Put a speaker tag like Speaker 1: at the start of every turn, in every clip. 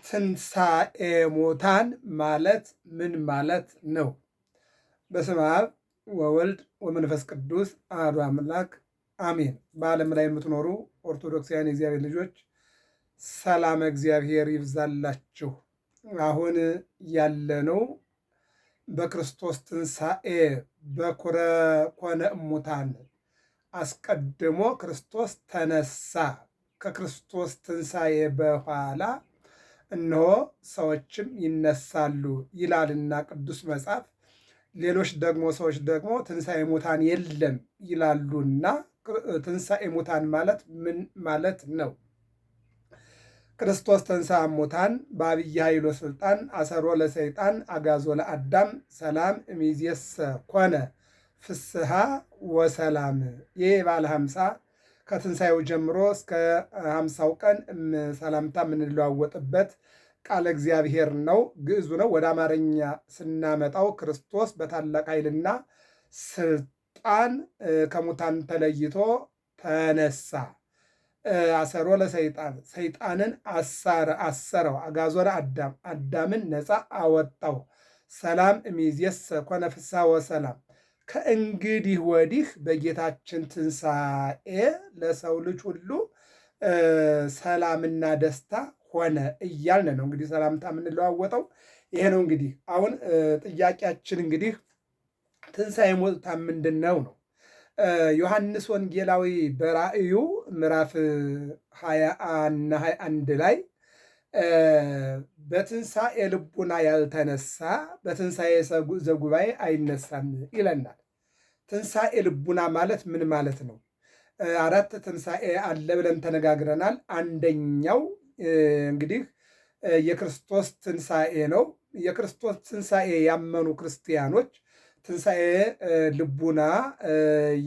Speaker 1: ትንሣኤ ሙታን ማለት ምን ማለት ነው? በስመ አብ ወወልድ ወመንፈስ ቅዱስ አሐዱ አምላክ አሜን። በዓለም ላይ የምትኖሩ ኦርቶዶክሳውያን የእግዚአብሔር ልጆች ሰላም እግዚአብሔር ይብዛላችሁ። አሁን ያለነው በክርስቶስ ትንሣኤ በኩረ ኮነ እሙታን አስቀድሞ ክርስቶስ ተነሳ፣ ከክርስቶስ ትንሣኤ በኋላ እነሆ ሰዎችም ይነሳሉ ይላልና ቅዱስ መጽሐፍ። ሌሎች ደግሞ ሰዎች ደግሞ ትንሣኤ ሙታን የለም ይላሉና ትንሣኤ ሙታን ማለት ምን ማለት ነው? ክርስቶስ ተንሥአ እሙታን በዐቢይ ኃይሎ ሥልጣን አሰሮ ለሰይጣን አግዓዞ ለአዳም ሰላም እምይእዜሰ ኮነ ፍስሐ ወሰላም። ይህ ባለ 50 ከትንሣኤው ጀምሮ እስከ 50ው ቀን ሰላምታ የምንለዋወጥበት ቃለ እግዚአብሔር ነው። ግዕዙ ነው። ወደ አማርኛ ስናመጣው ክርስቶስ በታላቅ ኃይልና ስልጣን ከሙታን ተለይቶ ተነሳ። አሰሮ ለሰይጣን ሰይጣንን አሰረው። አግዓዞ ለአዳም አዳምን ነፃ አወጣው። ሰላም እምይእዜሰ ኮነ ፍስሐ ወሰላም ከእንግዲህ ወዲህ በጌታችን ትንሣኤ ለሰው ልጅ ሁሉ ሰላምና ደስታ ሆነ እያልን ነው እንግዲህ ሰላምታ የምንለዋወጠው ይሄ ነው። እንግዲህ አሁን ጥያቄያችን እንግዲህ ትንሣኤ ሙታን ምንድን ነው ነው። ዮሐንስ ወንጌላዊ በራእዩ ምዕራፍ 20 እና 21 ላይ በትንሣኤ ልቡና ያልተነሳ በትንሣኤ ዘጉባኤ አይነሳም ይለናል። ትንሣኤ ልቡና ማለት ምን ማለት ነው? 4 ትንሣኤ አለ ብለን ተነጋግረናል። አንደኛው እንግዲህ የክርስቶስ ትንሣኤ ነው። የክርስቶስ ትንሣኤ ያመኑ ክርስቲያኖች ትንሣኤ ልቡና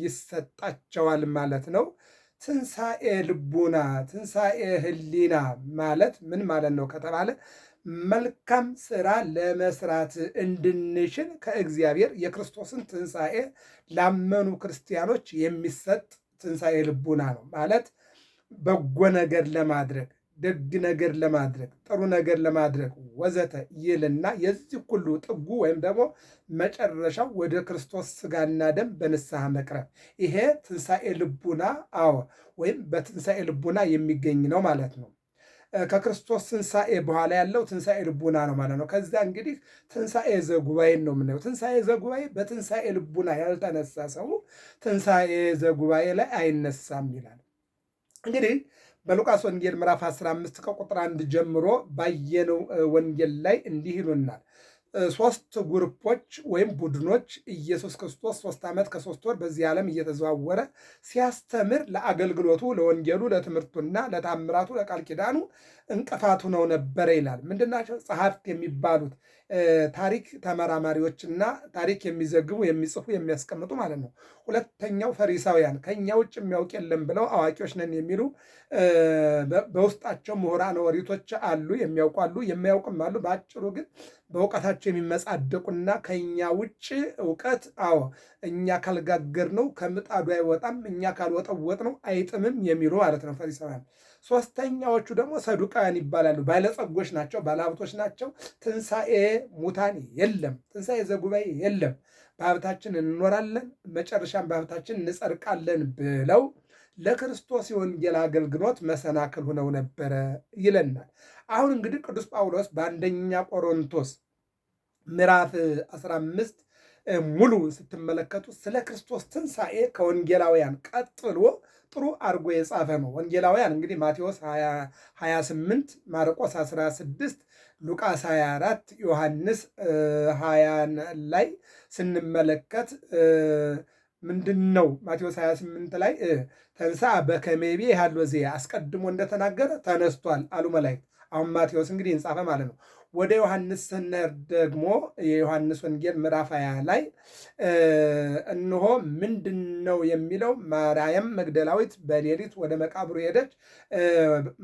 Speaker 1: ይሰጣቸዋል ማለት ነው። ትንሣኤ ልቡና፣ ትንሣኤ ሕሊና ማለት ምን ማለት ነው ከተባለ መልካም ስራ ለመስራት እንድንችል ከእግዚአብሔር የክርስቶስን ትንሣኤ ላመኑ ክርስቲያኖች የሚሰጥ ትንሣኤ ልቡና ነው ማለት በጎ ነገር ለማድረግ ደግ ነገር ለማድረግ ጥሩ ነገር ለማድረግ ወዘተ ይልና የዚህ ሁሉ ጥጉ ወይም ደግሞ መጨረሻው ወደ ክርስቶስ ሥጋና ደም በንስሐ መቅረብ፣ ይሄ ትንሣኤ ልቡና ወይም በትንሣኤ ልቡና የሚገኝ ነው ማለት ነው። ከክርስቶስ ትንሣኤ በኋላ ያለው ትንሣኤ ልቡና ነው ማለት ነው። ከዚያ እንግዲህ ትንሣኤ ዘጉባኤን ነው የምናየው። ትንሣኤ ዘጉባኤ በትንሣኤ ልቡና ያልተነሳ ሰው ትንሣኤ ዘጉባኤ ላይ አይነሳም ይላል። እንግዲህ በሉቃስ ወንጌል ምዕራፍ 15 ከቁጥር 1 ጀምሮ ባየነው ወንጌል ላይ እንዲህ ይሉናል። 3 ግሩፖች ወይም ቡድኖች ኢየሱስ ክርስቶስ 3 ዓመት ከ3 ወር በዚህ ዓለም እየተዘዋወረ ሲያስተምር ለአገልግሎቱ፣ ለወንጌሉ፣ ለትምህርቱና ለታምራቱ፣ ለቃል ኪዳኑ እንቅፋቱ ነው ነበረ ይላል። ምንድናቸው? ጸሐፍት የሚባሉት ታሪክ ተመራማሪዎችና ታሪክ የሚዘግቡ የሚጽፉ የሚያስቀምጡ ማለት ነው። ሁለተኛው ፈሪሳውያን ከኛ ውጭ የሚያውቅ የለም ብለው አዋቂዎች ነን የሚሉ በውስጣቸው ምሁራነ ኦሪቶች አሉ፣ የሚያውቁ አሉ፣ የማያውቅም አሉ። በአጭሩ ግን በእውቀታቸው የሚመጻደቁና ከኛ ውጭ እውቀት እኛ ካልጋገርነው ከምጣዱ አይወጣም፣ እኛ ካልወጠወጥነው አይጥምም የሚሉ ማለት ነው ፈሪሳውያን። ሶስተኛዎቹ ደግሞ ሰዱቃውያን ይባላሉ። ባለጸጎች ናቸው፣ ባለሀብቶች ናቸው። ትንሣኤ ሙታን የለም፣ ትንሣኤ ዘጉባኤ የለም፣ በሀብታችን እንኖራለን፣ መጨረሻም በሀብታችን እንጸድቃለን ብለው ለክርስቶስ የወንጌል አገልግሎት መሰናክል ሆነው ነበረ ይለናል። አሁን እንግዲህ ቅዱስ ጳውሎስ በአንደኛ ቆሮንቶስ ምዕራፍ 15 ሙሉ ስትመለከቱ ስለ ክርስቶስ ትንሣኤ ከወንጌላውያን ቀጥሎ ጥሩ አድርጎ የጻፈ ነው። ወንጌላውያን እንግዲህ ማቴዎስ 28፣ ማርቆስ 16፣ ሉቃስ 24፣ ዮሐንስ 20 ላይ ስንመለከት ምንድን ነው? ማቴዎስ 28 ላይ ተንሥአ በከመ ይቤ ያህል ዜ አስቀድሞ እንደተናገረ ተነስቷል አሉ መላእክት። አሁን ማቴዎስ እንግዲህ እንጻፈ ማለት ነው። ወደ ዮሐንስ ስንሄድ ደግሞ የዮሐንስ ወንጌል ምዕራፍ 20 ላይ እነሆ ምንድን ነው የሚለው? ማርያም መግደላዊት በሌሊት ወደ መቃብሩ ሄደች፣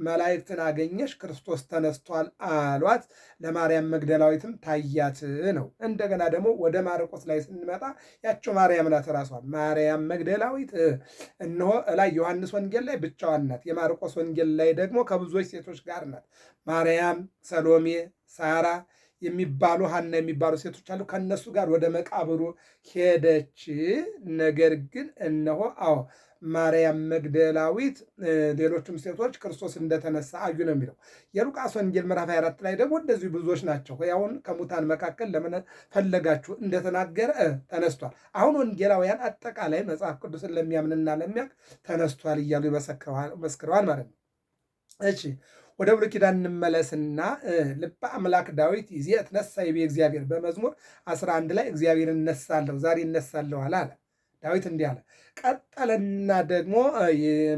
Speaker 1: መላእክትን አገኘች፣ ክርስቶስ ተነስቷል አሏት፣ ለማርያም መግደላዊትም ታያት ነው። እንደገና ደግሞ ወደ ማርቆስ ላይ ስንመጣ ያቸው ማርያም ናት ራሷ ማርያም መግደላዊት እነሆ ላይ ዮሐንስ ወንጌል ላይ ብቻዋን ናት። የማርቆስ ወንጌል ላይ ደግሞ ከብዙዎች ሴቶች ጋር ናት። ማርያም፣ ሰሎሜ፣ ሳራ የሚባሉ ሐና የሚባሉ ሴቶች አሉ። ከነሱ ጋር ወደ መቃብሩ ሄደች። ነገር ግን እነሆ ማርያም መግደላዊት ሌሎችም ሴቶች ክርስቶስ እንደተነሳ አዩ ነው የሚለው። የሉቃስ ወንጌል ምዕራፍ 24 ላይ ደግሞ እንደዚሁ ብዙዎች ናቸው። ያውን ከሙታን መካከል ለምን ፈለጋችሁ እንደተናገረ ተነስቷል። አሁን ወንጌላውያን አጠቃላይ መጽሐፍ ቅዱስን ለሚያምንና ለሚያውቅ ተነስቷል እያሉ መስክረዋል ማለት ነው። እሺ ወደ ብሉይ ኪዳን እንመለስና ልበ አምላክ ዳዊት ይዜ እትነሣ ይቤ እግዚአብሔር በመዝሙር 11 ላይ እግዚአብሔር እነሳለሁ ዛሬ እነሳለሁ አለ። ዳዊት እንዲህ አለ። ቀጠለና ደግሞ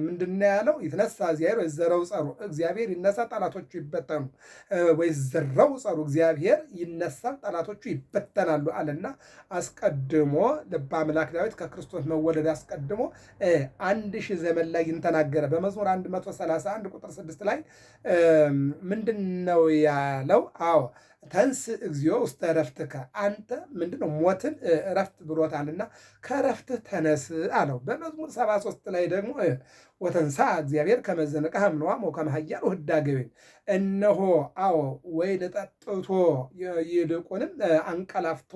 Speaker 1: ምንድን ያለው? ይትነሳ እግዚአብሔር ወይዘረው ጸሩ፣ እግዚአብሔር ይነሳ ጠላቶቹ ይበተኑ፣ ወይዘረው ጸሩ፣ እግዚአብሔር ይነሳል ጠላቶቹ ይበተናሉ አለና አስቀድሞ ልበ አምላክ ዳዊት ከክርስቶስ መወለድ አስቀድሞ 1000 ዘመን ላይ ይንተናገረ በመዝሙር 131 ቁጥር 6 ላይ ምንድን ነው ያለው? ተንስ እግዚኦ ውስተ ዕረፍትከ፣ አንተ ምንድነው ሞትን ዕረፍት ብሎታልና ከዕረፍትህ ተነስ አለው። በመዝሙር 73 ላይ ደግሞ ወተንሳ እግዚአብሔር ከመ ዘነቅሐ እምነዋም ወከመ ኃያል ወህዳገ ወይን፣ እነሆ ወይን ጠጥቶ ይልቁንም አንቀላፍቶ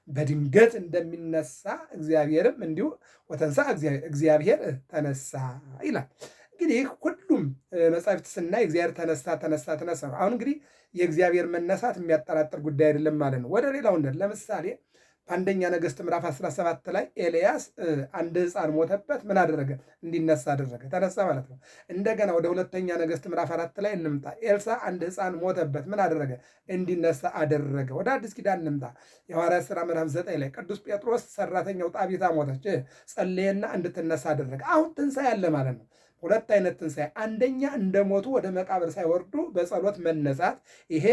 Speaker 1: በድንገት እንደሚነሳ እግዚአብሔርም እንዲሁ ወተንሳ እግዚአብሔር ተነሳ ይላል። እንግዲህ ሁሉም መጻሕፍት ስናይ እግዚአብሔር ተነሳ ነው። አሁን እንግዲህ የእግዚአብሔር መነሳት የሚያጠራጥር ጉዳይ አይደለም ማለት ነው። ወደ ሌላው ለምሳሌ በአንደኛ ነገሥት ምዕራፍ 17 ላይ ኤልያስ አንድ ሕፃን ሞተበት፣ ምን አደረገ? እንዲነሳ አደረገ፣ ተነሳ ማለት ነው። እንደገና ወደ ሁለተኛ ነገሥት ምዕራፍ 4 ላይ እንምጣ። ኤልሳ አንድ ሕፃን ሞተበት፣ ምን አደረገ? እንዲነሳ አደረገ። ወደ አዲስ ኪዳን እንምጣ። የሐዋርያት ሥራ ምዕራፍ 9 ላይ ቅዱስ ጴጥሮስ ሰራተኛው ጣቢታ ሞተች፣ ጸለየና እንድትነሳ አደረገ። አሁን ትንሣኤ ያለ ማለት ነው። ሁለት አይነት ትንሣኤ፣ አንደኛ እንደሞቱ ወደ መቃብር ሳይወርዱ በጸሎት መነሳት። ይሄ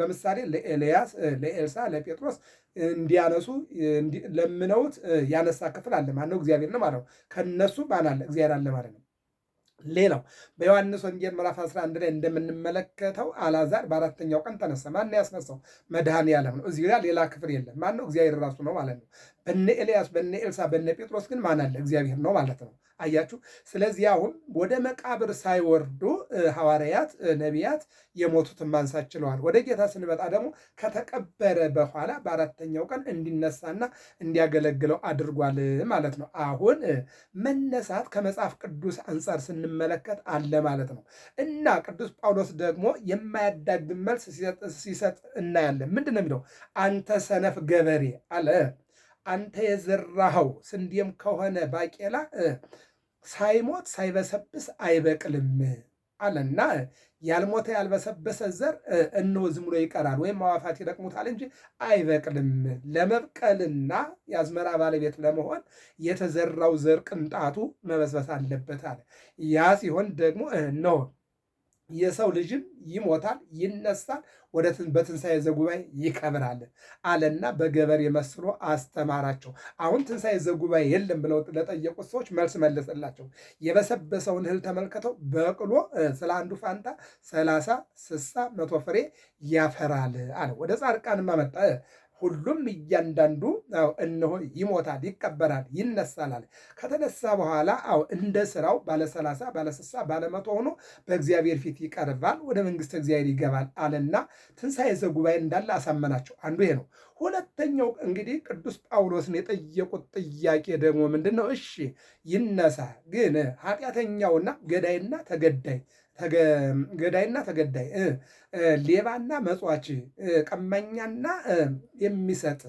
Speaker 1: ለምሳሌ ለኤልያስ፣ ለኤልሳ፣ ለጴጥሮስ እንዲያነሱ ለምነውት ያነሳ ክፍል አለ። ማነው? እግዚአብሔር ነው ማለት ነው። ከነሱ ማን አለ? እግዚአብሔር አለ ማለት ነው። ሌላው በዮሐንስ ወንጌል ምዕራፍ 11 ላይ እንደምንመለከተው አልዓዛር በአራተኛው ቀን ተነሳ። ማን ያስነሳው? መድኃኔዓለም ነው። እዚህ ጋር ሌላ ክፍል የለም። ማን ነው? እግዚአብሔር ራሱ ነው ማለት ነው። በነ ኤልያስ፣ በነ ኤልሳ፣ በነ ጴጥሮስ ግን ማን አለ? እግዚአብሔር ነው ማለት ነው። አያችሁ። ስለዚህ አሁን ወደ መቃብር ሳይወርዱ ሐዋርያት፣ ነቢያት የሞቱትን ማንሳት ችለዋል። ወደ ጌታ ስንመጣ ደግሞ ከተቀበረ በኋላ በአራተኛው ቀን እንዲነሳና እንዲያገለግለው አድርጓል ማለት ነው። አሁን መነሳት ከመጽሐፍ ቅዱስ አንጻር ስንመለከት አለ ማለት ነው እና ቅዱስ ጳውሎስ ደግሞ የማያዳግም መልስ ሲሰጥ እናያለን። ምንድን ነው የሚለው? አንተ ሰነፍ ገበሬ አለ፣ አንተ የዘራኸው ስንዴም ከሆነ ባቄላ ሳይሞት ሳይበሰብስ አይበቅልም አለና ያልሞተ ያልበሰበሰ ዘር እነሆ ዝም ብሎ ይቀራል፣ ወይም አዕዋፋት ይለቅሙታል እንጂ አይበቅልም። ለመብቀልና የአዝመራ ባለቤት ለመሆን የተዘራው ዘር ቅንጣቱ መበስበስ አለበት አለ። ያ ሲሆን ደግሞ እነሆ የሰው ልጅም ይሞታል፣ ይነሳል፣ በትንሣኤ ዘጉባኤ ይከብራል አለና በገበሬ መስሎ አስተማራቸው። አሁን ትንሣኤ ዘጉባኤ የለም ብለው ለጠየቁት ሰዎች መልስ መለሰላቸው። የበሰበሰውን እህል ተመልክተው በቅሎ ስለ አንዱ ፋንታ 30፣ 60፣ 100 ፍሬ ያፈራል አለ። ወደ ጻድቃንማ መጣ። ሁሉም እያንዳንዱ እነሆ ይሞታል፣ ይቀበራል፣ ይነሳል አለ። ከተነሳ በኋላ እንደ ስራው ባለ 30፣ ባለ 60፣ ባለ 100 ሆኖ በእግዚአብሔር ፊት ይቀርባል፣ ወደ መንግስት እግዚአብሔር ይገባል አለና ትንሣኤ ዘጉባኤ እንዳለ አሳመናቸው። አንዱ ይሄ ነው። ሁለተኛው እንግዲህ ቅዱስ ጳውሎስን የጠየቁት ጥያቄ ደግሞ ምንድን ነው? እሺ ይነሳ፣ ግን ኃጢአተኛውና ገዳይና ተገዳይ ገዳይና ተገዳይ፣ ሌባና መጽዋች፣ ቀማኛና የሚሰጥ፣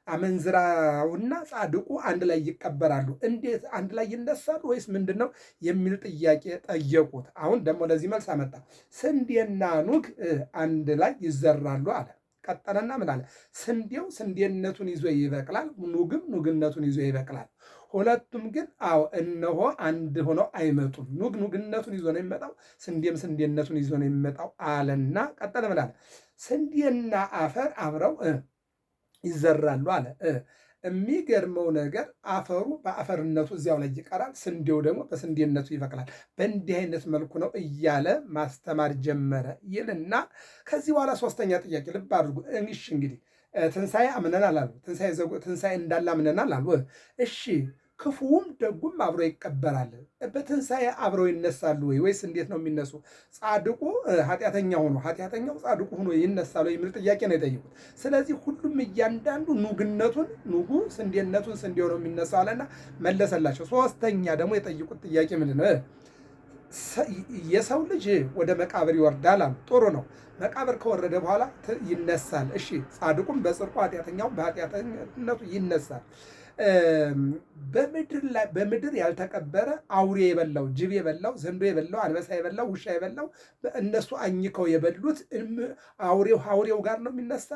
Speaker 1: አመንዝራውና ጻድቁ አንድ ላይ ይቀበራሉ፣ እንዴት አንድ ላይ ይነሳሉ ወይስ ምንድን ነው የሚል ጥያቄ ጠየቁት። አሁን ደግሞ ለዚህ መልስ አመጣ። ስንዴና ኑግ አንድ ላይ ይዘራሉ አለ። ቀጠለና ምን አለ? ስንዴው ስንዴነቱን ይዞ ይበቅላል፣ ኑግም ኑግነቱን ይዞ ይበቅላል። ሁለቱም ግን እነሆ አንድ ሆነው አይመጡም። ኑግ ኑግነቱን ይዞ ነው የሚመጣው፣ ስንዴም ስንዴነቱን ይዞ ነው የሚመጣው አለና ቀጠለ ምን አለ? ስንዴና አፈር አብረው ይዘራሉ አለ። የሚገርመው ነገር አፈሩ በአፈርነቱ እዚያው ላይ ይቀራል፣ ስንዴው ደግሞ በስንዴነቱ ይበቅላል። በእንዲህ አይነት መልኩ ነው እያለ ማስተማር ጀመረ ይልና ከዚህ በኋላ ሶስተኛ ጥያቄ ልብ አድርጉ። እሺ እንግዲህ ትንሣኤ አምነናል አሉ። ትንሣኤ እንዳለ አምነናል አሉ። እሺ ክፉውም ደጉም አብሮ ይቀበራል። በትንሣኤ አብረው ይነሳሉ ወይ ወይስ እንዴት ነው የሚነሱ? ጻድቁ ኃጢአተኛ ሆኖ ኃጢአተኛው ጻድቁ ሆኖ ይነሳሉ የሚል ጥያቄ ነው የጠየቁት። ስለዚህ ሁሉም እያንዳንዱ ኑጉ ስንዴነቱን ስንዴው ነው የሚነሳው አለና መለሰላቸው። ሶስተኛ ደግሞ የጠየቁት ጥያቄ ምንድን ነው? የሰው ልጅ ወደ መቃብር ይወርዳል አሉ። ጥሩ ነው። መቃብር ከወረደ በኋላ ይነሳል። እሺ ጻድቁም በጽድቁ ኃጢአተኛውም በኃጢአተኝነቱ ይነሳል። በምድር ያልተቀበረ አውሬ የበላው ጅብ የበላው ዘንዶ የበላው አንበሳ የበላው ውሻ የበላው እነሱ አኝከው የበሉት አውሬው ጋር ነው የሚነሳ?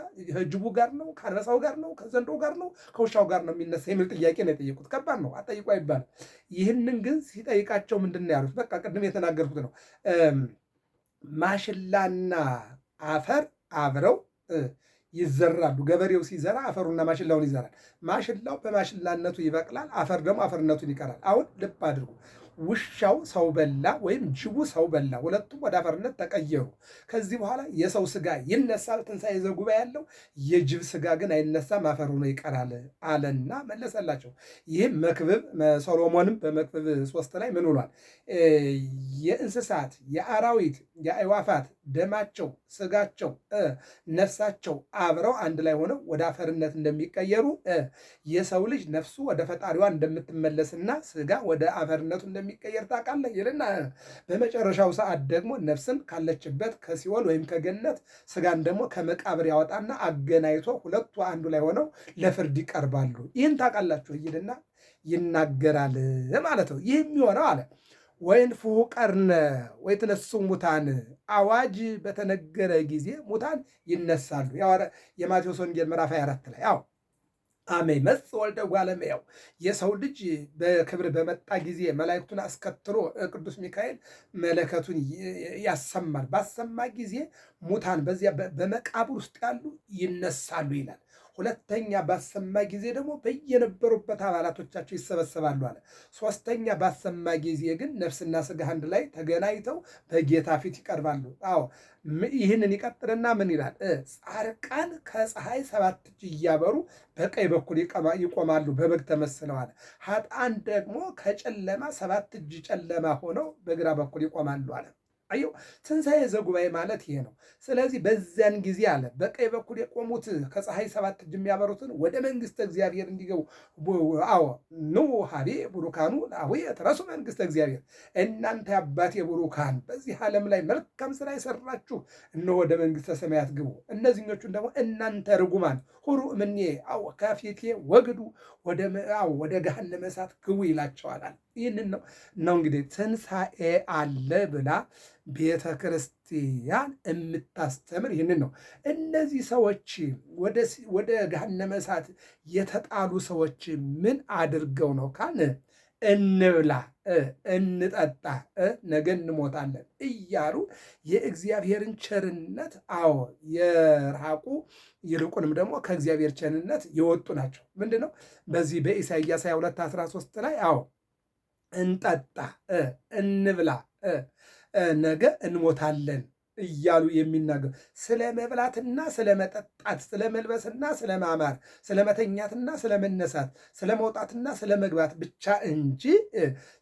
Speaker 1: ጅቡ ጋር ነው? ከአንበሳው ጋር ነው? ከዘንዶ ጋር ነው? ከውሻው ጋር ነው የሚነሳ የሚል ጥያቄ ነው የጠየቁት። ከባድ ነው፣ አጠይቁ አይባልም። ይህንን ግን ሲጠይቃቸው ምንድን ነው ያሉት? በቃ ቅድም የተናገርኩት ነው። ማሽላና አፈር አብረው ይዘራሉ። ገበሬው ሲዘራ አፈሩና ማሽላውን ይዘራል። ማሽላው በማሽላነቱ ይበቅላል፣ አፈር ደግሞ አፈርነቱን ይቀራል። አሁን ልብ አድርጉ። ውሻው ሰው በላ ወይም ጅቡ ሰው በላ፣ ሁለቱም ወደ አፈርነት ተቀየሩ። ከዚህ በኋላ የሰው ስጋ ይነሳል፣ ትንሣኤ ዘጉባኤ ያለው። የጅብ ስጋ ግን አይነሳም፣ አፈር ሆኖ ይቀራል አለና መለሰላቸው። ይህም መክብብ ሰሎሞንም በመክብብ 3 ላይ ምን ብሏል? የእንስሳት የአራዊት የአዕዋፋት ደማቸው ስጋቸው ነፍሳቸው አብረው አንድ ላይ ሆነው ወደ አፈርነት እንደሚቀየሩ የሰው ልጅ ነፍሱ ወደ ፈጣሪዋ እንደምትመለስና ስጋ ወደ አፈርነቱ እንደሚቀየር ታውቃለህ ይልና በመጨረሻው ሰዓት ደግሞ ነፍስን ካለችበት ከሲኦል ወይም ከገነት ስጋን ደግሞ ከመቃብር ያወጣና አገናኝቶ ሁለቱ አንዱ ላይ ሆነው ለፍርድ ይቀርባሉ። ይህን ታውቃላችሁ ይልና ይናገራል ማለት ነው። ይህ የሚሆነው አለ ወይንፍሑ ቀርነ ወይትነሱ ሙታን፣ አዋጅ በተነገረ ጊዜ ሙታን ይነሳሉ። የማቴዎስ ወንጌል ምዕራፍ 24 ላይ አዎ አሜ መጽ ወልደ እጓለ እመሕያው፣ የሰው ልጅ በክብር በመጣ ጊዜ መላእክቱን አስከትሎ ቅዱስ ሚካኤል መለከቱን ያሰማል። ባሰማ ጊዜ ሙታን በዚያ በመቃብር ውስጥ ያሉ ይነሳሉ ይላል። ሁለተኛ ባሰማ ጊዜ ደግሞ በየነበሩበት አባላቶቻቸው ይሰበሰባሉ አለ። ሶስተኛ ባሰማ ጊዜ ግን ነፍስና ስጋ አንድ ላይ ተገናኝተው በጌታ ፊት ይቀርባሉ። አዎ ይህንን ይቀጥልና ምን ይላል? ጻድቃን ከፀሐይ 7 እጅ እያበሩ በቀኝ በኩል ይቆማሉ በበግ ተመስለው አለ። ኃጥአን ደግሞ ከጨለማ 7 እጅ ጨለማ ሆነው በግራ በኩል ይቆማሉ አለ። አየው ትንሣኤ ዘጉባኤ ማለት ይሄ ነው። ስለዚህ በዚያን ጊዜ አለ በቀኝ በኩል የቆሙት ከፀሐይ 7 እጅ የሚያበሩትን ወደ መንግስተ እግዚአብሔር እንዲገቡ አዎ ኑ ሀቤ ቡሩካኑ አቡየ ትረሱ መንግስተ እግዚአብሔር፣ እናንተ አባቴ ቡሩካን በዚህ ዓለም ላይ መልካም ስራ የሰራችሁ እነሆ ወደ መንግስተ ሰማያት ግቡ፣ እነዚህኞቹን ደግሞ እናንተ ርጉማን ሁሩ እምኔ አዎ ከፊቴ ወግዱ ወደ ገሃነመ እሳት ግቡ ይላቸዋል። ይህንን ነው እንግዲህ ትንሣኤ አለ ብላ ቤተ ክርስቲያን የምታስተምር ይህንን ነው። እነዚህ ሰዎች ወደ ገሃነመ እሳት የተጣሉ ሰዎች ምን አድርገው ነው ካል እንብላ እንጠጣ ነገ እንሞታለን እያሉ የእግዚአብሔርን ቸርነት አዎ የራቁ ይልቁንም ደግሞ ከእግዚአብሔር ቸርነት የወጡ ናቸው። ምንድን ነው በዚህ በኢሳይያስ 22:13 ላይ አዎ እንጠጣ እንብላ ነገ እንሞታለን እያሉ የሚናገሩ ስለ መብላትና ስለ መጠጣት፣ ስለ መልበስና ስለ ማማር፣ ስለ መተኛትና ስለ መነሳት፣ ስለ መውጣትና ስለ መግባት ብቻ እንጂ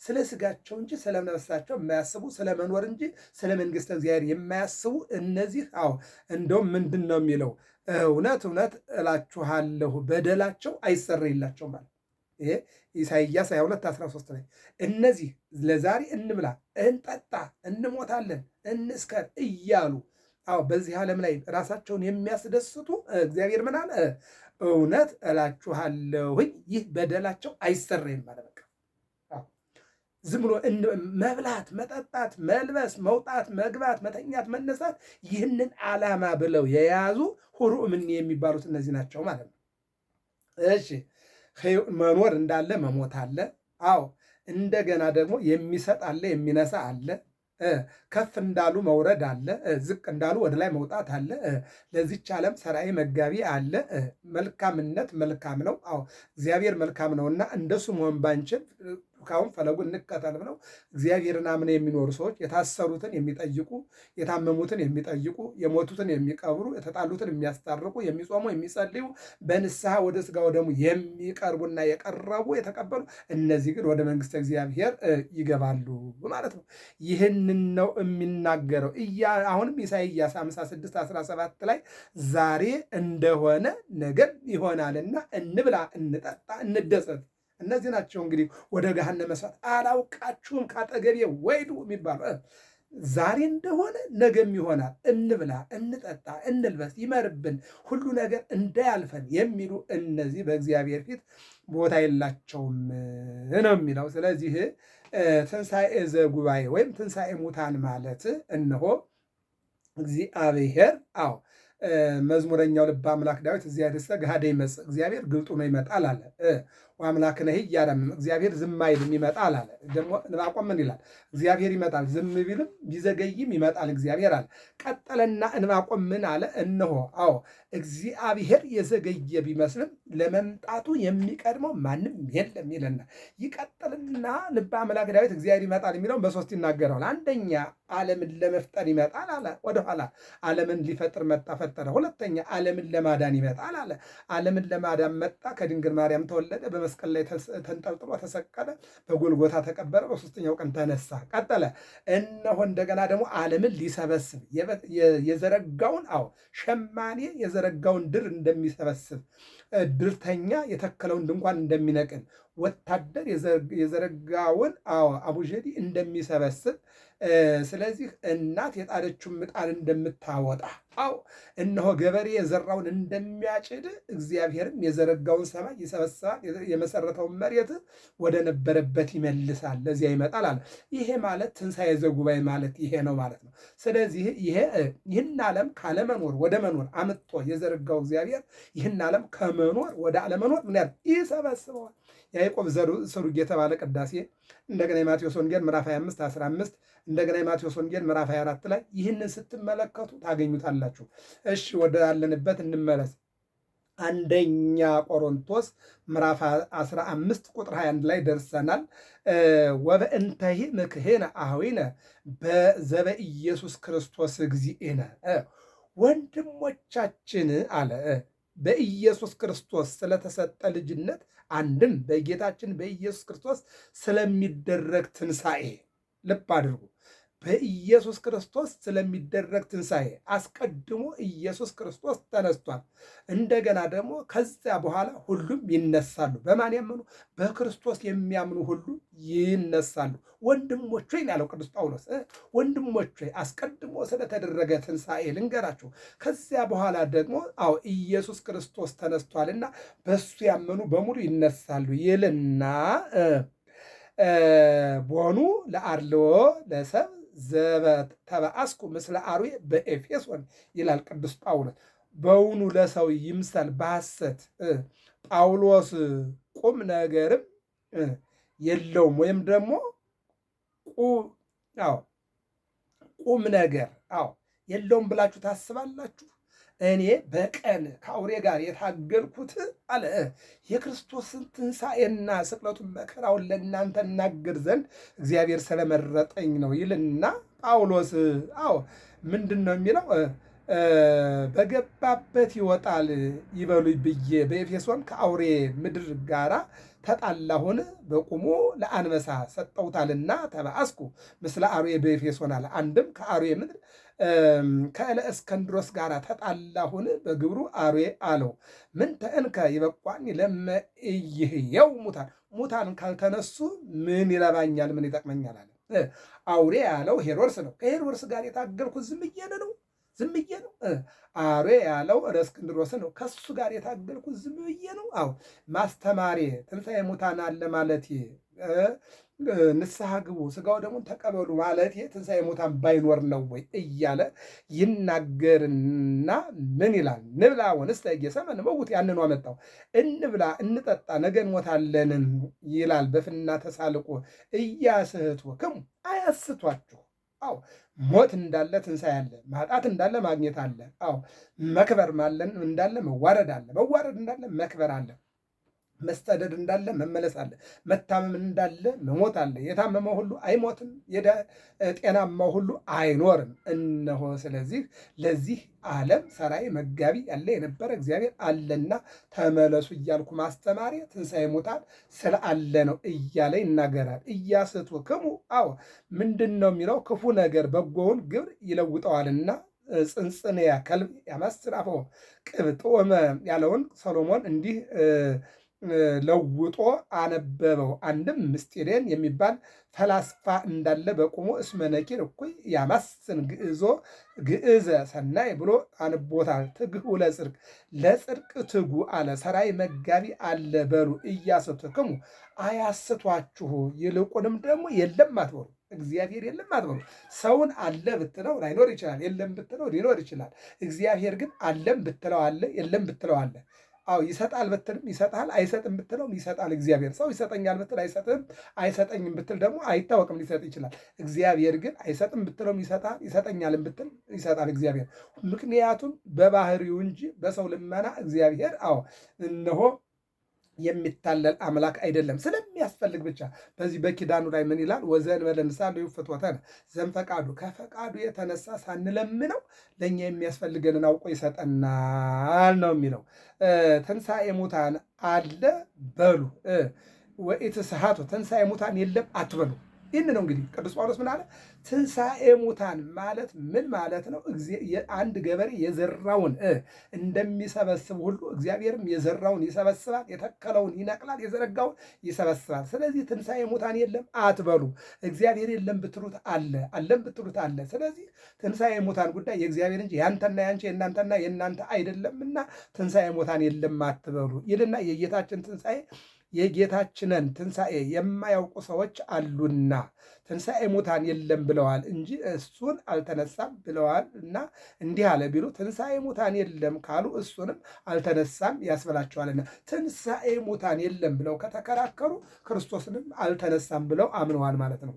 Speaker 1: ስለ ስጋቸው እንጂ ስለ ነፍሳቸው የማያስቡ፣ ስለ መኖር እንጂ ስለ መንግስተ እግዚአብሔር የማያስቡ እነዚህ አዎ እንደውም ምንድን ነው የሚለው? እውነት እውነት እላችኋለሁ በደላቸው አይሰረይላቸውም ማለት ይሄ ኢሳይያስ 22:13 ላይ እነዚህ ለዛሬ እንብላ እንጠጣ እንሞታለን እንስከር እያሉ አዎ በዚህ ዓለም ላይ ራሳቸውን የሚያስደስቱ እግዚአብሔር ምን አለ? እውነት እላችኋለሁኝ ይህ በደላቸው አይሰረይም ማለት በቃ ዝም ብሎ መብላት መጠጣት መልበስ መውጣት መግባት መተኛት መነሳት ይህንን ዓላማ ብለው የያዙ ሁሩ እምኔ የሚባሉት እነዚህ ናቸው ማለት ነው። እሺ መኖር እንዳለ መሞት አለ። አዎ እንደገና ደግሞ የሚሰጥ አለ የሚነሳ አለ። ከፍ እንዳሉ መውረድ አለ። ዝቅ እንዳሉ ወደ ላይ መውጣት አለ። ለዚች ዓለም ሰራይ መጋቢ አለ። መልካምነት መልካም ነው። አዎ እግዚአብሔር መልካም ነውና እንደሱ መሆን ባንችል ካሁን ፈለጉን እንከተል ብለው እግዚአብሔርን አምነው የሚኖሩ ሰዎች የታሰሩትን የሚጠይቁ፣ የታመሙትን የሚጠይቁ፣ የሞቱትን የሚቀብሩ፣ የተጣሉትን የሚያስታርቁ፣ የሚጾሙ፣ የሚጸልዩ፣ በንስሐ ወደ ሥጋ ወደሙ የሚቀርቡና የቀረቡ የተቀበሉ እነዚህ ግን ወደ መንግሥተ እግዚአብሔር ይገባሉ ማለት ነው። ይህንን ነው የሚናገረው። አሁንም ኢሳይያስ 56 17 ላይ ዛሬ እንደሆነ ነገም ይሆናልና እንብላ፣ እንጠጣ፣ እንደሰት እነዚህ ናቸው እንግዲህ ወደ ገሃነመ እሳት አላውቃችሁም ካጠገቤ ወይዱ የሚባሉ ዛሬ እንደሆነ ነገም ይሆናል። እንብላ፣ እንጠጣ፣ እንልበስ፣ ይመርብን ሁሉ ነገር እንዳያልፈን የሚሉ እነዚህ በእግዚአብሔር ፊት ቦታ የላቸውም ነው የሚለው። ስለዚህ ትንሣኤ ዘጉባኤ ወይም ትንሣኤ ሙታን ማለት እነሆ እግዚአብሔር መዝሙረኛው ልበ አምላክ ዳዊት እዚያ ደሰ ገሃደ ይመጽእ እግዚአብሔር ግልጡ ነው ይመጣል አለ። ወአምላክነሂ ኢያረምም እግዚአብሔር ዝም አይልም ይመጣል አለ። ደግሞ ዕንባቆም ምን ይላል? እግዚአብሔር ይመጣል ዝም ቢልም ቢዘገይም ይመጣል እግዚአብሔር አለ። ቀጠለና ዕንባቆም ምን አለ? እነሆ እግዚአብሔር የዘገየ ቢመስልም ለመምጣቱ የሚቀድመው ማንም የለም ይለና ይቀጥልና ልበ አምላክ ዳዊት እግዚአብሔር ይመጣል የሚለውን በሶስት ይናገረዋል። አንደኛ ዓለምን ለመፍጠር ይመጣል አለ። ወደኋላ ዓለምን ሊፈጥር መጣ ፈጠረ። ሁለተኛ ዓለምን ለማዳን ይመጣል አለ። ዓለምን ለማዳን መጣ፣ ከድንግል ማርያም ተወለደ፣ በመስቀል ላይ ተንጠልጥሎ ተሰቀለ፣ በጎልጎታ ተቀበረ፣ በሶስተኛው ቀን ተነሳ። ቀጠለ እነሆ እንደገና ደግሞ ዓለምን ሊሰበስብ የዘረጋውን ሸማኔ የዘረጋውን ድር እንደሚሰበስብ፣ ድርተኛ የተከለውን ድንኳን እንደሚነቅል፣ ወታደር የዘረጋውን አቡጀዲ እንደሚሰበስብ፣ ስለዚህ እናት የጣለችውን ምጣድ እንደምታወጣ፣ እነሆ ገበሬ የዘራውን እንደሚያጭድ እግዚአብሔርም የዘረጋውን ሰማይ ይሰበስባል፣ የመሰረተውን መሬት ወደ ነበረበት ይመልሳል፣ ለዚያ ይመጣል አለ። ይሄ ማለት ትንሣኤ ዘጉባኤ ማለት ይሄ ነው ማለት ነው። ስለዚህ ይህን ዓለም ካለመኖር ወደ መኖር አምጥቶ የዘረጋው እግዚአብሔር ይህን ዓለም ከመኖር ወደ አለመኖር ምን ያህል ይሰበስበዋል። ያዕቆብ ዘሩግ የተባለ ቅዳሴ እንደገና የማቴዎስ ወንጌል ምዕራፍ 25 15 እንደገና የማቴዎስ ወንጌል ምዕራፍ 24 ላይ ይህንን ስትመለከቱ ታገኙታላችሁ። እሺ ወደ ያለንበት እንመለስ። አንደኛ ቆሮንቶስ ምዕራፍ 15 ቁጥር 21 ላይ ደርሰናል። ወበእንተሂ ምክህነ አኀዊነ በዘበ ኢየሱስ ክርስቶስ እግዚእነ፣ ወንድሞቻችን አለ በኢየሱስ ክርስቶስ ስለተሰጠ ልጅነት አንድም በጌታችን በኢየሱስ ክርስቶስ ስለሚደረግ ትንሣኤ ልብ አድርጉ። በኢየሱስ ክርስቶስ ስለሚደረግ ትንሣኤ አስቀድሞ ኢየሱስ ክርስቶስ ተነስቷል። እንደገና ደግሞ ከዚያ በኋላ ሁሉም ይነሳሉ። በማን ያመኑ? በክርስቶስ የሚያምኑ ሁሉ ይነሳሉ። ወንድሞች ሆይ ያለው ቅዱስ ጳውሎስ፣ ወንድሞች ሆይ አስቀድሞ ስለተደረገ ትንሣኤ ልንገራችሁ። ከዚያ በኋላ ደግሞ ኢየሱስ ክርስቶስ ተነስቷልና በሱ ያመኑ በሙሉ ይነሳሉ ይልና ቦኑ ለአድልዎ ለሰብ ዘተበአስኩ ምስለ አርዌ በኤፌሶን ይላል ቅዱስ ጳውሎስ። በውኑ ለሰው ይምሰል በሐሰት ጳውሎስ ቁም ነገርም የለውም ወይም ደግሞ ቁም ነገር የለውም ብላችሁ ታስባላችሁ? እኔ በቀን ከአውሬ ጋር የታገልኩት አለ የክርስቶስን ትንሣኤና ስቅለቱን መከራውን ለእናንተ እናገር ዘንድ እግዚአብሔር ስለመረጠኝ ነው ይልና ጳውሎስ ምንድን ነው የሚለው? በገባበት ይወጣል ይበሉኝ ብዬ በኤፌሶን ከአውሬ ምድር ጋራ ተጣላሁን፣ በቁሙ ለአንበሳ ሰጠውታልና ተበአስኩ ምስለ አርዌ በኤፌሶን አለ። አንድም ከአርዌ ምድር ከእለእስክንድሮስ ጋር ተጣላሁን፣ በግብሩ አርዌ አለው። ምን ተእንከ ይበቋኒ ለመ ኢይሕየው ሙታን፣ ሙታን ካልተነሱ ምን ይረባኛል? ምን ይጠቅመኛል አለ። አውሬ ያለው ሄሮድስ ነው። ከሄሮድስ ጋር የታገልኩት ዝም ብዬ ነው። አርዌ ያለው እለእስክንድሮስ ነው። ከሱ ጋር የታገልኩት ዝም ብዬ ነው። ማስተማሬ ትንሣኤ ሙታን አለ ማለት ንስሐ ግቡ ሥጋው ደሙን ተቀበሉ ማለት ትንሣኤ ሙታን ባይኖር ነው ወይ እያለ ይናገርና ምን ይላል? ንብላ ወንስተ ጌሰመ ንመውት፣ ያንኑ አመጣው። እንብላ እንጠጣ ነገ እንሞታለን ይላል። በፍና ተሳልቆ እያስሕቱክሙ፣ አያስቷችሁ አዎ ሞት እንዳለ ትንሣኤ አለ። ማጣት እንዳለ ማግኘት አለ። አዎ መክበር እንዳለ መዋረድ አለ። መዋረድ እንዳለ መክበር አለ። መስተደድ እንዳለ መመለስ አለ። መታመም እንዳለ መሞት አለ። የታመመው ሁሉ አይሞትም፣ ጤናማው ሁሉ አይኖርም። እነሆ ስለዚህ ለዚህ ዓለም ሰራይ መጋቢ ያለ የነበረ እግዚአብሔር አለና ተመለሱ እያልኩ ማስተማሪያ ትንሣኤ ሙታን ስለ አለ ነው እያለ ይናገራል። ኢያስቱክሙ አዎ ምንድን ነው የሚለው? ክፉ ነገር በጎውን ግብር ይለውጠዋልና ጽንጽንያ ከልብ ያማስር አፈወ ቅብጦመ ያለውን ሰሎሞን እንዲህ ለውጦ አነበበው። አንድም ምስጢሬን የሚባል ፈላስፋ እንዳለ በቁሙ እስመ ነኪር እኩይ ያማስን ግዕዘ ሰናይ ብሎ አንቦታል። ትግሁ ለጽድቅ ትጉ አለ። ሰራይ መጋቢ አለ በሉ። ኢያስቱክሙ አያስቷችሁ፣ ይልቁንም ደግሞ የለም አትበሉ። እግዚአብሔር የለም አትበሉ። ሰውን አለ ብትለው ላይኖር ይችላል፣ የለም ብትለው ሊኖር ይችላል። እግዚአብሔር ግን አለም ብትለው አለ፣ የለም ብትለው አለ። አዎ ይሰጣል ብትልም ይሰጣል፣ አይሰጥም ብትለውም ይሰጣል። እግዚአብሔር ሰው ይሰጠኛል ብትል አይሰጥም፣ አይሰጠኝም ብትል ደግሞ አይታወቅም፣ ሊሰጥ ይችላል። እግዚአብሔር ግን አይሰጥም ብትለውም ይሰጣል፣ ይሰጠኛልም ብትል ይሰጣል እግዚአብሔር። ምክንያቱም በባህሪው እንጂ በሰው ልመና እግዚአብሔር አዎ እነሆ የሚታለል አምላክ አይደለም፣ ስለሚያስፈልግ ብቻ። በዚህ በኪዳኑ ላይ ምን ይላል? ወዘእንበለ ንሳልዩ ፍትወተነ ዘእምፈቃዱ፣ ከፈቃዱ የተነሳ ሳንለምነው ለእኛ የሚያስፈልገንን አውቆ ይሰጠናል ነው የሚለው። ትንሣኤ ሙታን አለ በሉ ወኢትስሐቱ፣ ትንሣኤ ሙታን የለም አትበሉ። ይህን ነው እንግዲህ ቅዱስ ጳውሎስ ምን አለ? ትንሣኤ ሙታን ማለት ምን ማለት ነው? አንድ ገበሬ የዘራውን እንደሚሰበስብ ሁሉ እግዚአብሔርም የዘራውን ይሰበስባል፣ የተከለውን ይነቅላል፣ የዘረጋውን ይሰበስባል። ስለዚህ ትንሣኤ ሙታን የለም አትበሉ። እግዚአብሔር የለም ብትሉት አለ፣ አለም ብትሉት አለ። ስለዚህ ትንሣኤ ሙታን ጉዳይ የእግዚአብሔር እንጂ ያንተና ያንቺ የእናንተና የእናንተ አይደለምና ትንሣኤ ሙታን የለም አትበሉ ይልና የጌታችን ትንሣኤ የጌታችንን ትንሣኤ የማያውቁ ሰዎች አሉና ትንሣኤ ሙታን የለም ብለዋል እንጂ እሱን አልተነሳም ብለዋል። እና እንዲህ አለ ቢሉ ትንሣኤ ሙታን የለም ካሉ እሱንም አልተነሳም ያስበላቸዋልና ትንሣኤ ሙታን የለም ብለው ከተከራከሩ ክርስቶስንም አልተነሳም ብለው አምነዋል ማለት ነው።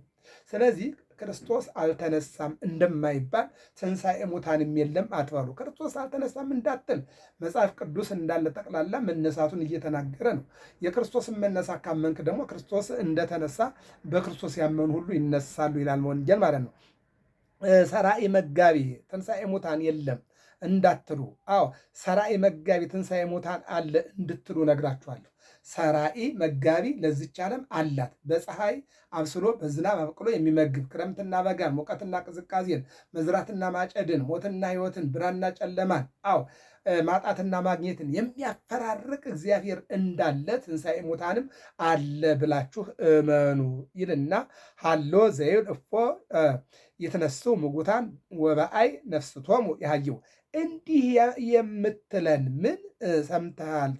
Speaker 1: ስለዚህ ክርስቶስ አልተነሳም እንደማይባል ትንሣኤ ሙታንም የለም አትበሉ። ክርስቶስ አልተነሳም እንዳትል መጽሐፍ ቅዱስ እንዳለ ጠቅላላ መነሳቱን እየተናገረ ነው። የክርስቶስን መነሳት ካመንክ ደግሞ ክርስቶስ እንደተነሳ በክርስቶስ ያመኑ ሁሉ ይነሳሉ ይላል ወንጌል ማለት ነው። ሰራኢ መጋቢ ትንሣኤ ሙታን የለም እንዳትሉ፣ አዎ ሰራኢ መጋቢ ትንሣኤ ሙታን አለ እንድትሉ ነግራችኋለሁ። ሰራኢ መጋቢ ለዚች ዓለም አላት። በፀሐይ አብስሎ በዝናብ አብቅሎ የሚመግብ ክረምትና በጋን ሙቀትና ቅዝቃዜን መዝራትና ማጨድን ሞትና ሕይወትን ብርሃንና ጨለማን አዎ ማጣትና ማግኘትን የሚያፈራርቅ እግዚአብሔር እንዳለ ትንሣኤ ሙታንም አለ ብላችሁ እመኑ ይልና ሃሎ ዘይብል እፎ የተነሱ ምጉታን ወበአይ ነፍስቶሙ ያህየው እንዲህ የምትለን ምን ሰምተሃል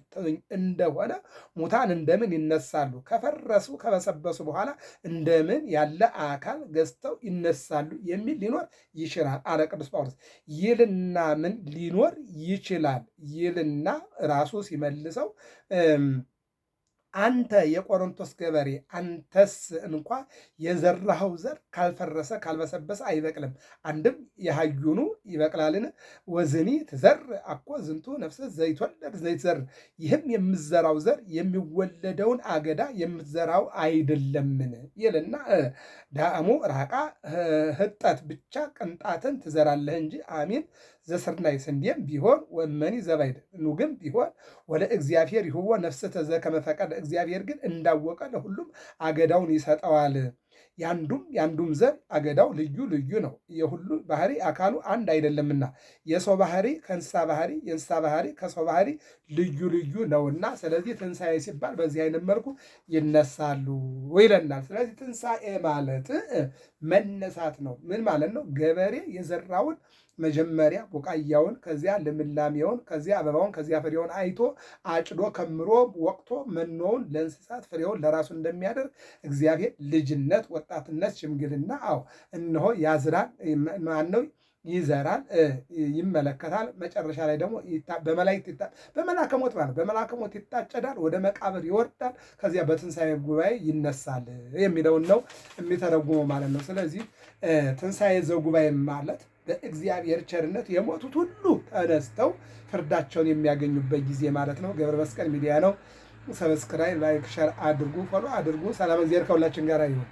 Speaker 1: እንደሆነ ሙታን እንደምን ይነሳሉ? ከፈረሱ ከበሰበሱ በኋላ እንደምን ያለ አካል ገዝተው ይነሳሉ የሚል ሊኖር ይችላል አለ ቅዱስ ጳውሎስ። ይልና ምን ሊኖር ይችላል ይልና ራሱ ሲመልሰው አንተ የቆሮንቶስ ገበሬ አንተስ እንኳ የዘራኸው ዘር ካልፈረሰ ካልበሰበሰ አይበቅልም። አንድም የሃዩኑ ይበቅላልን? ወዝኒ ትዘር አኮ ዝንቱ ነፍስ ዘይትወለድ ዘይትዘር፣ ይህም የምትዘራው ዘር የሚወለደውን አገዳ የምትዘራው አይደለምን ይልና ዳእሙ ራቃ ህጠት ብቻ ቅንጣትን ትዘራለህ እንጂ አሚን ዘሰርናይ ስንዴም ቢሆን ወመኒ ዘባይድ ኑግም ቢሆን ወደ እግዚአብሔር ይሁወ ነፍስተ ዘከመ ፈቀደ፣ እግዚአብሔር ግን እንዳወቀ ለሁሉም አገዳውን ይሰጠዋል። ያንዱም ዘር አገዳው ልዩ ልዩ ነው፣ የሁሉ ባህሪ አካሉ አንድ አይደለምና የሰው ባህሪ ከእንስሳ ባህሪ የእንስሳ ባህሪ ከሰው ባህሪ ልዩ ልዩ ነውና፣ ስለዚህ ትንሣኤ ሲባል በዚህ አይነት መልኩ ይነሳሉ ይለናል። ስለዚህ ትንሣኤ ማለት መነሳት ነው። ምን ማለት ነው? ገበሬ የዘራውን መጀመሪያ ቡቃያውን ከዚያ ልምላሜውን ከዚያ አበባውን ከዚያ ፍሬውን አይቶ አጭዶ ከምሮ ወቅቶ መኖውን ለእንስሳት ፍሬውን ለራሱ እንደሚያደርግ እግዚአብሔር ልጅነት፣ ወጣትነት፣ ሽምግልና አዎ እነሆ ያዝራል። ማነው ይዘራል፣ ይመለከታል። መጨረሻ ላይ ደግሞ በመልአከ ሞት ማለት በመልአከ ሞት ይታጨዳል፣ ወደ መቃብር ይወርዳል፣ ከዚያ በትንሣኤ ጉባኤ ይነሳል የሚለውን ነው የሚተረጉመው ማለት ነው። ስለዚህ ትንሣኤ ዘጉባኤ ማለት በእግዚአብሔር ቸርነት የሞቱት ሁሉ ተነስተው ፍርዳቸውን የሚያገኙበት ጊዜ ማለት ነው። ገብረ መስቀል ሚዲያ ነው። ሰብስክራይብ፣ ላይክ፣ ሸር አድርጉ፣ ፎሎ አድርጉ። ሰላም እግዚአብሔር ከሁላችን ጋር ይሁን።